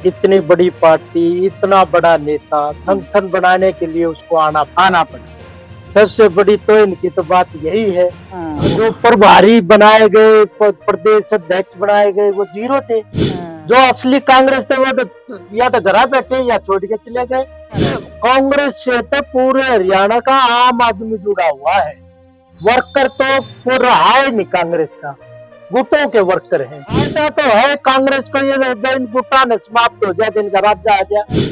इतनी बड़ी पार्टी, इतना बड़ा नेता, संगठन बनाने के लिए उसको आना पड़ा। सबसे बड़ी तो इनकी तो बात यही है। जो प्रभारी बनाए गए, प्रदेश अध्यक्ष बनाए गए, वो जीरो थे। जो असली कांग्रेस थे वो तो या तो घर बैठे या छोड़ के चले गए। कांग्रेस से तो पूरे हरियाणा का आम आदमी जुड़ा हुआ है। वर्कर तो पूरा है नहीं कांग्रेस का, गुटों के वर्कर हैं। ऐसा तो है कांग्रेस को, ये दिन गुटा ने समाप्त हो जाए, दिन का राज्य आ जाए।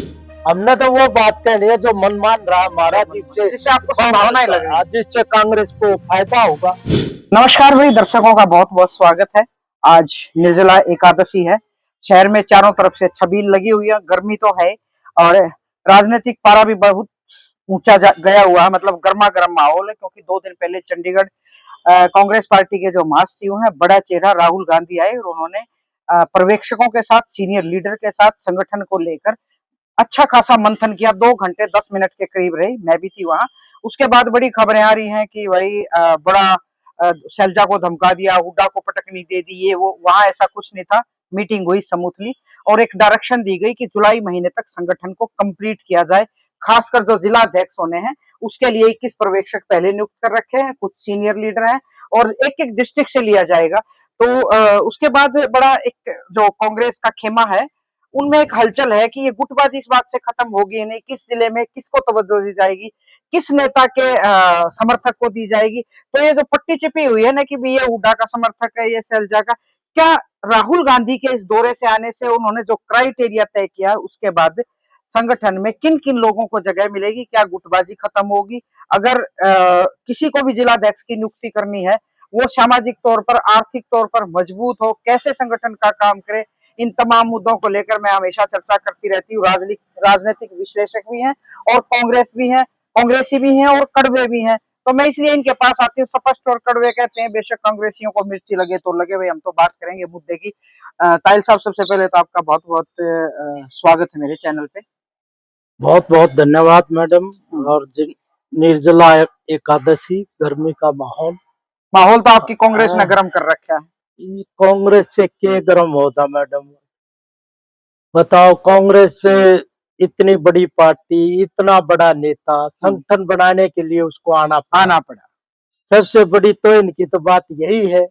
हमने तो वो बात कहनी है जो मन मान रहा हमारा, जिससे आपको संभावनाएं लग रही है, जिससे कांग्रेस को फायदा होगा। नमस्कार भाई, दर्शकों का बहुत बहुत स्वागत है। आज निर्जला एकादशी है। शहर में चारों तरफ से छबील लगी हुई है। गर्मी तो है और राजनीतिक पारा भी बहुत ऊंचा गया हुआ है, मतलब गर्मा गर्म माहौल है। क्योंकि 2 दिन पहले चंडीगढ़ कांग्रेस पार्टी के जो महासचिव हैं, बड़ा चेहरा राहुल गांधी आए और उन्होंने पर्यवेक्षकों के साथ, सीनियर लीडर के साथ संगठन को लेकर अच्छा खासा मंथन किया। 2 घंटे 10 मिनट के करीब रही, मैं भी थी वहां। उसके बाद बड़ी खबरें आ रही हैं कि भाई बड़ा शैलजा को धमका दिया, हुड्डा को पटकनी दे दी, ये वो। वहां ऐसा कुछ नहीं था। मीटिंग हुई स्मूथली और एक डायरेक्शन दी गई कि जुलाई महीने तक संगठन को कंप्लीट किया जाए। खासकर जो जिला अध्यक्ष होने हैं उसके लिए 21 पर्यवेक्षक पहले नियुक्त कर रखे हैं, कुछ सीनियर लीडर हैं और एक एक डिस्ट्रिक्ट से लिया जाएगा। तो उसके बाद बड़ा एक जो कांग्रेस का खेमा है उनमें एक हलचल है कि ये गुटबाजी इस बात से खत्म होगी नहीं, किस जिले में किसको तवज्जो दी जाएगी, किस नेता के समर्थक को दी जाएगी। तो ये जो पट्टी चिपी हुई है ना कि ये हुड्डा का समर्थक है, ये शैलजा का, क्या राहुल गांधी के इस दौरे से आने से उन्होंने जो क्राइटेरिया तय किया उसके बाद संगठन में किन किन लोगों को जगह मिलेगी, क्या गुटबाजी खत्म होगी, अगर किसी को भी जिलाध्यक्ष की नियुक्ति करनी है वो सामाजिक तौर पर, आर्थिक तौर पर मजबूत हो, कैसे संगठन का काम करे, इन तमाम मुद्दों को लेकर मैं हमेशा चर्चा करती रहती हूँ। राजनीतिक विश्लेषक भी हैं और कांग्रेस भी हैं, कांग्रेसी भी हैं और कड़वे भी हैं। तो मैं इसलिए इनके पास आती हूँ। स्पष्ट और कड़वे कहते हैं, बेशक कांग्रेसियों को मिर्ची लगे तो लगे, भाई हम तो बात करेंगे मुद्दे की। ताहिल साहब, सबसे पहले तो आपका बहुत बहुत स्वागत है मेरे चैनल पे। बहुत बहुत धन्यवाद मैडम। और निर्जला एकादशी, गर्मी का माहौल तो आपकी कांग्रेस ने गर्म कर रखा है। कांग्रेस से क्या गर्म होता मैडम, बताओ। कांग्रेस से इतनी बड़ी पार्टी, इतना बड़ा नेता, संगठन बनाने के लिए उसको आना पड़ा। सबसे बड़ी तो इनकी तो बात यही है।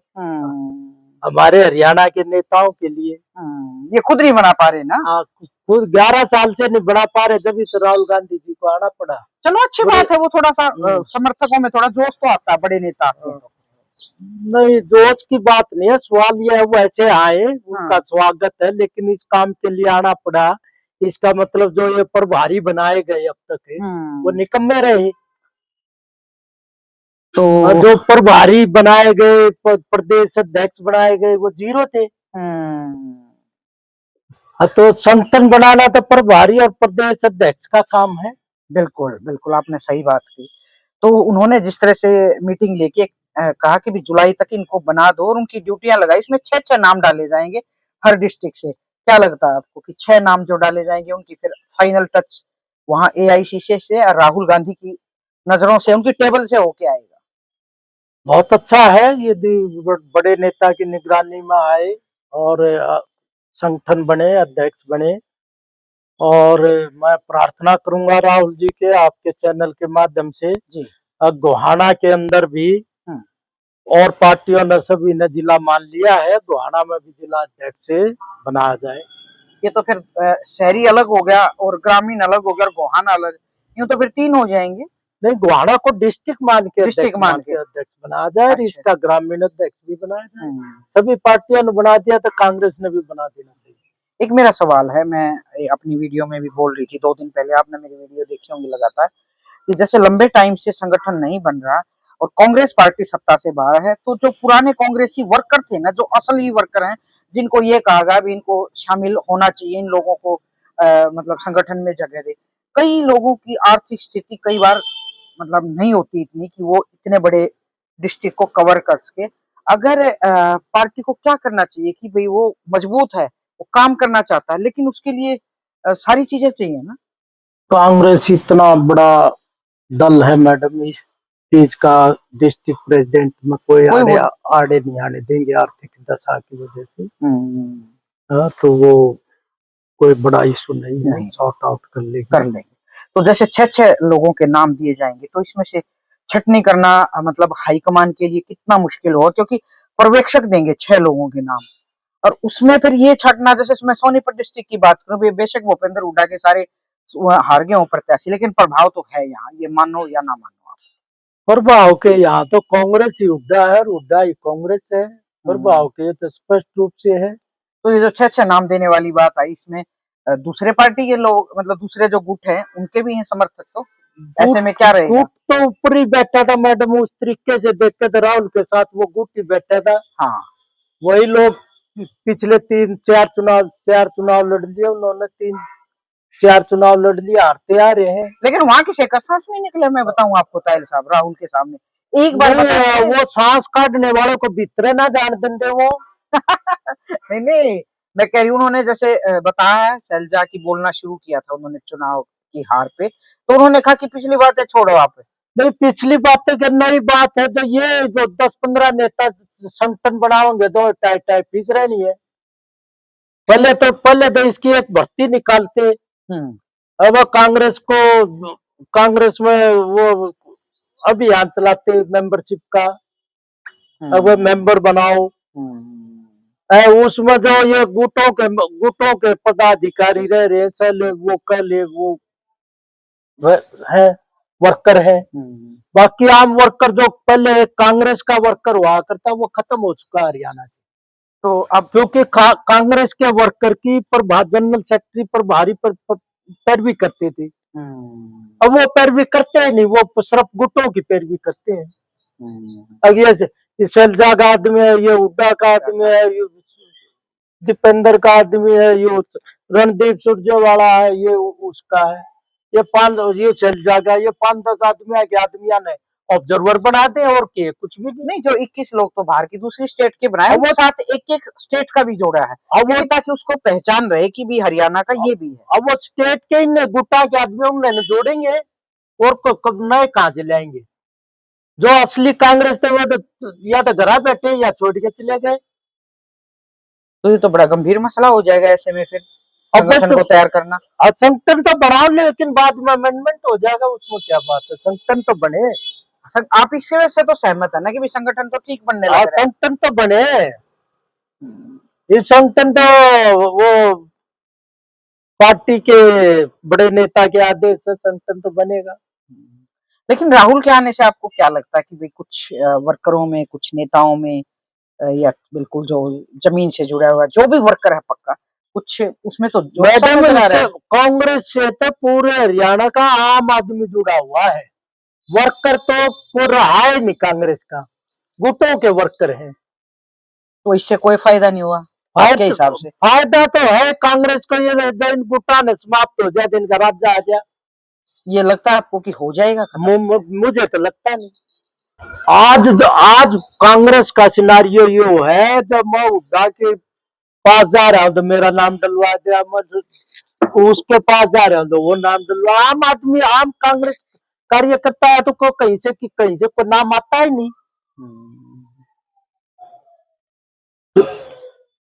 हमारे हरियाणा के नेताओं के लिए ये खुद नहीं बना पा रहे ना। हाँ, खुद 11 साल से नहीं बना पा रहे, जब तो राहुल गांधी जी को आना पड़ा। चलो अच्छी बात है, वो थोड़ा सा समर्थकों में थोड़ा जोश तो आता है बड़े नेता आते हैं तो। नहीं, जोश की बात नहीं है, सवाल ये है वो ऐसे आए, उनका स्वागत है, लेकिन इस काम के लिए आना पड़ा। इसका मतलब जो ये प्रभारी बनाए गए अब तक है वो निकम्मे रहे। तो जो प्रभारी बनाए गए, प्रदेश अध्यक्ष बनाए गए, वो जीरो थे। तो संगठन बनाना तो प्रभारी और प्रदेश अध्यक्ष का काम है। बिल्कुल बिल्कुल, आपने सही बात की। तो उन्होंने जिस तरह से मीटिंग लेके कहा कि भी जुलाई तक इनको बना दो और उनकी ड्यूटियां लगाई, इसमें 6-6 नाम डाले जाएंगे हर डिस्ट्रिक्ट से। क्या लगता है आपको कि 6 नाम जो डाले जाएंगे उनकी फिर फाइनल टच वहां AICC से और राहुल गांधी की नजरों से, उनकी टेबल से होके आएगा? बहुत अच्छा है यदि बड़े नेता की निगरानी में आए और संगठन बने, अध्यक्ष बने। और मैं प्रार्थना करूंगा राहुल जी के, आपके चैनल के माध्यम से जी, गोहाना के अंदर भी और पार्टियों ने, सभी ने जिला मान लिया है, गोहाना में भी जिला अध्यक्ष से बनाया जाए। ये तो फिर शहरी अलग हो गया और ग्रामीण अलग हो गया और गोहाना अलग, यूं तो फिर 3 हो जाएंगे। नहीं, गोहाना को डिस्ट्रिक्ट मान के अध्यक्ष बनाया जाए। अच्छा। इसका ग्रामीण अध्यक्ष भी बनाया जाए। सभी पार्टियों ने बना दिया तो कांग्रेस ने भी बना देना चाहिए। एक मेरा सवाल है, मैं अपनी वीडियो में भी बोल रही थी 2 दिन पहले, आपने मेरी वीडियो देखी होंगी लगातार, कि जैसे लंबे टाइम से संगठन नहीं बन रहा और कांग्रेस पार्टी सत्ता से बाहर है, तो जो पुराने कांग्रेसी वर्कर थे ना, जो असली वर्कर हैं, जिनको ये कहा गया भी इनको शामिल होना चाहिए, इन लोगों को मतलब संगठन में जगह दे, कई लोगों की आर्थिक स्थिति कई बार मतलब नहीं होती इतनी कि वो इतने बड़े डिस्ट्रिक्ट को कवर कर सके। अगर पार्टी को क्या करना चाहिए कि भाई वो मजबूत है, वो काम करना चाहता है, लेकिन उसके लिए सारी चीजें चाहिए ना। कांग्रेस इतना बड़ा दल है मैडम, इस चीज का डिस्ट्रिक्ट प्रेसिडेंट में कोई आड़े नहीं आने देंगे आर्थिक दशा की वजह से। तो वो कोई बड़ा इशू नहीं है, नहीं। सॉर्ट आउट कर लेंगे। तो जैसे 6-6 लोगों के नाम दिए जाएंगे, तो इसमें से छटनी करना मतलब हाईकमान के लिए कितना मुश्किल होगा, क्योंकि पर्यवेक्षक देंगे 6 लोगों के नाम, और उसमें फिर ये छटना, जैसे मैं सोनीपत डिस्ट्रिक्ट की बात करूं, बेशक भूपेंद्र हुड्डा के सारे हार गए हो प्रत्याशी, लेकिन प्रभाव तो है यहाँ, ये मानो या ना मानो आप। प्रभाव के यहाँ तो कांग्रेस ही हुड्डा है और हुड्डा ही कांग्रेस है, प्रभाव के तो स्पष्ट रूप से है। तो ये जो 6-6 नाम देने वाली बात आई, इसमें दूसरे पार्टी के लोग, मतलब दूसरे जो गुट हैं, उनके भी हैं समर्थक, तो ऐसे में क्या रहेगा? गुट तो ऊपर ही बैठा था मैडम, उस तरीके से देखते थे राहुल के साथ, वो गुट ही बैठा था। हाँ, वही लोग पिछले 4 चुनाव लड़ लिए उन्होंने, 3-4 चुनाव लड़ लिए, हारते आ रहे हैं। लेकिन वहां किसी का सांस नहीं निकला, मैं बताऊं आपको ताहिल साहब, राहुल के सामने एक बार वो सांस काटने वालों को भीतर ना जान देंगे वो। नहीं, मैं कह रही हूँ, उन्होंने जैसे बताया है, शैलजा की बोलना शुरू किया था उन्होंने चुनाव की हार पे, तो उन्होंने कहा कि पिछली बातें छोड़ो आप। नहीं, पिछली बातें करना ही बात है, तो ये जो 10-15 नेता संगठन बनाओगे तो टाइप फीस रहनी है। पहले तो इसकी एक भर्ती निकालते, अब कांग्रेस में वो अभियान चलाते मेंबरशिप का, अब मेंबर बनाओ। उसमें जो ये गुटों के पदाधिकारी रह रहे, वो कल वो है, वर्कर है। बाकी आम वर्कर जो पहले कांग्रेस का वर्कर हुआ करता, वो खत्म हो चुका है हरियाणा से। तो अब क्योंकि कांग्रेस के वर्कर की जनरल सेक्रेटरी प्रभारी पर पैरवी करते थे, अब वो पैरवी करते ही नहीं, वो सिर्फ गुटों की पैरवी करते हैं। अब ये शैलजा का आदमी है, ये हुड्डा का आदमी है, ये दीपेंद्र का आदमी है, ये रणदीप सुरजेवाला है, ये उसका है, ये शैलजा का, ये 5-10 आदमिया ने ऑब्जर्वर बना दे, और के कुछ भी नहीं। जो 21 लोग तो बाहर की दूसरी स्टेट के बनाए, वो साथ एक स्टेट का भी जोड़ा है, अब वो ताकि उसको पहचान रहे कि भी हरियाणा का ये भी है। अब वो स्टेट के इन गुटा के आदमियों में जोड़ेंगे, और नए कहाँ से लाएंगे? जो असली कांग्रेस थे वो तो या तो घर बैठे या छोड़ के चले गए। तो ये तो बड़ा गंभीर मसला हो जाएगा ऐसे में, फिर संगठन को तैयार करना। संगठन तो बढ़ाओ, लेकिन बाद में अमेंडमेंट हो जाएगा, उसमें क्या बात है, संगठन तो बने। आप इससे वैसे तो सहमत है ना कि भी संगठन तो ठीक बनने लग रहा है? संगठन तो बने, ये संगठन तो वो पार्टी के बड़े नेता के आदेश से संगठन तो बनेगा। लेकिन राहुल के आने से आपको क्या लगता है कि भाई कुछ वर्करों में, कुछ नेताओं में, या बिल्कुल जो जमीन से जुड़ा हुआ जो भी वर्कर है पक्का, कुछ उसमें तो कांग्रेस से तो पूरे हरियाणा का आम आदमी जुड़ा हुआ है, वर्कर तो पूरा है नहीं कांग्रेस का, गुटों के वर्कर हैं। तो इससे कोई फायदा नहीं हुआ आपके हिसाब से? फायदा तो है कांग्रेस को, ये इन गुटा ने समाप्त हो जाए, दिन का राज्य आ जाए। ये लगता है आपको कि हो जाएगा? मुझे तो लगता नहीं। आज कांग्रेस का सिनारियो ये है, जब मैं हुड्डा के पास जा रहा हूँ तो मेरा नाम डलवा दिया, मैं उसके पास जा रहा हूँ तो वो नाम डलवा। आम आदमी, आम कांग्रेस कार्यकर्ता है तो कहीं से कोई नाम आता ही नहीं।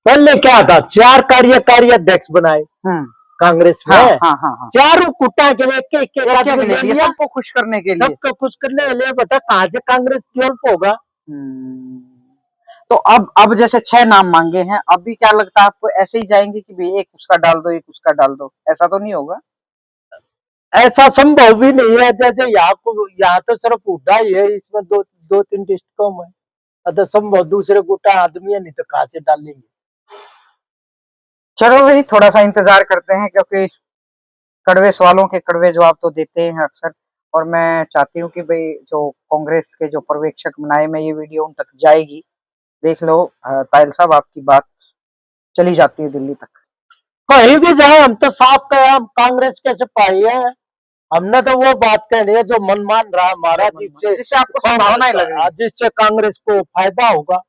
पहले क्या था, 4 कार्यकारी अध्यक्ष बनाए कांग्रेस में, चारों कुटा के लिए, सबको खुश करने के लिए, सबको खुश करने के लिए। बता कहाँ से कांग्रेस डेवलप होगा? तो अब जैसे 6 नाम मांगे हैं, अभी क्या लगता है आपको, ऐसे ही जाएंगे कि भाई एक उसका डाल दो, एक उसका डाल दो, ऐसा तो नहीं होगा? ऐसा संभव भी नहीं है। जैसे यहाँ तो सिर्फ हुड्डा ही है, इसमें 2-3 डिस्ट्रिक्टों में, अगर संभव दूसरे गुटा आदमी है नहीं तो कहाँ से डालेंगे? चलो भाई, थोड़ा सा इंतजार करते हैं, क्योंकि कड़वे सवालों के कड़वे जवाब तो देते हैं अक्सर, और मैं चाहती हूँ कि भाई जो कांग्रेस के जो पर्यवेक्षक बनाए, मैं ये वीडियो उन तक जाएगी। देख लो ताहिल साहब, आपकी बात चली जाती है दिल्ली तक, कहीं भी जाए हम तो साफ कहे, हम कांग्रेस के सिपाही है, हमने तो वो बात कहनी है जो मन मान रहा हमारा, जिससे आपको संभावनाएं लग रही है, जिससे कांग्रेस को फायदा होगा।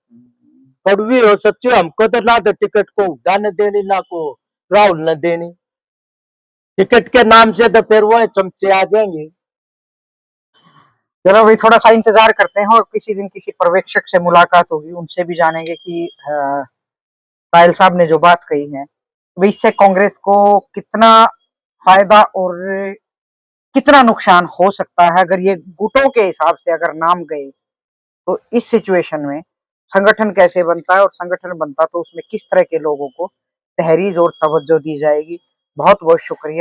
कड़वी हो सच्ची, हमको तो ना तो टिकट को हुड्डा ने देनी, ना को राहुल ने देनी। टिकट के नाम से तो फिर वो चमचे आ जाएंगे। चलो भाई, थोड़ा सा इंतजार करते हैं, और किसी दिन किसी पर्यवेक्षक से मुलाकात होगी, उनसे भी जानेंगे कि ताहिल साहब ने जो बात कही है तो इससे कांग्रेस को कितना फायदा और कितना नुकसान हो सकता है अगर ये गुटों के हिसाब से अगर नाम गए, तो इस सिचुएशन में संगठन कैसे बनता है और संगठन बनता तो उसमें किस तरह के लोगों को तहरीर और तवज्जो दी जाएगी। बहुत बहुत शुक्रिया।